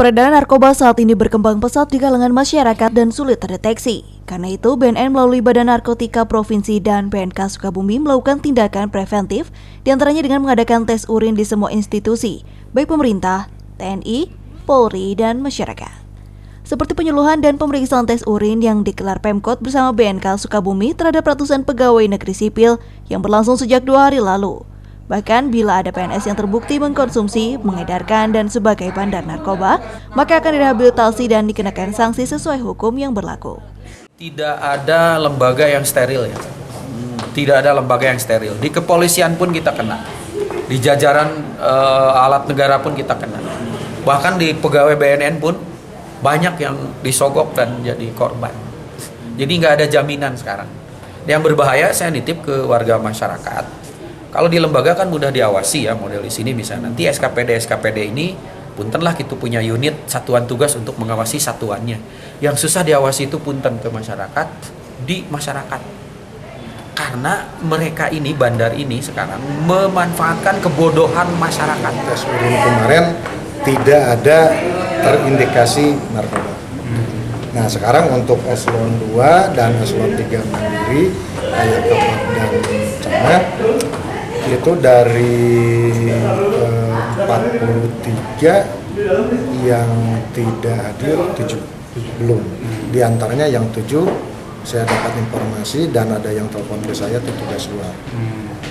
Peredaran narkoba saat ini berkembang pesat di kalangan masyarakat dan sulit terdeteksi. Karena itu, BNN melalui Badan Narkotika Provinsi dan BNK Sukabumi melakukan tindakan preventif, diantaranya dengan mengadakan tes urin di semua institusi, baik pemerintah, TNI, Polri, dan masyarakat. Seperti penyuluhan dan pemeriksaan tes urin yang digelar Pemkot bersama BNK Sukabumi terhadap ratusan pegawai negeri sipil yang berlangsung sejak 2 hari lalu. Bahkan bila ada PNS yang terbukti mengkonsumsi, mengedarkan, dan sebagai bandar narkoba, maka akan direhabilitasi dan dikenakan sanksi sesuai hukum yang berlaku. Tidak ada lembaga yang steril ya. Tidak ada lembaga yang steril. Di kepolisian pun kita kena. Di jajaran alat negara pun kita kena. Bahkan di pegawai BNN pun banyak yang disogok dan jadi korban. Jadi nggak ada jaminan sekarang. Yang berbahaya saya nitip ke warga masyarakat. Kalau di lembaga kan mudah diawasi ya, model di sini bisa nanti SKPD ini puntenlah kita punya unit satuan tugas untuk mengawasi satuannya. Yang susah diawasi itu punten ke masyarakat, di masyarakat. Karena mereka ini, bandar ini sekarang memanfaatkan kebodohan masyarakat. Tes urin kemarin tidak ada terindikasi narkoba. Nah sekarang untuk eselon 2 dan eselon 3 mandiri kayak Kapal dan Camat itu dari 43 yang tidak hadir 7 belum. Di antaranya yang 7 saya dapat informasi dan ada yang telepon ke saya itu tugas luar.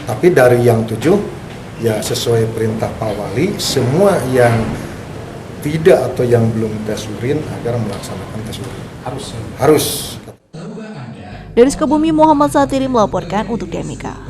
Tapi dari yang 7 ya sesuai perintah Pak Wali semua yang tidak atau yang belum tes urin agar melaksanakan tes urin. Harus. Dari Sukabumi, Muhammad Satiri melaporkan untuk DMIK.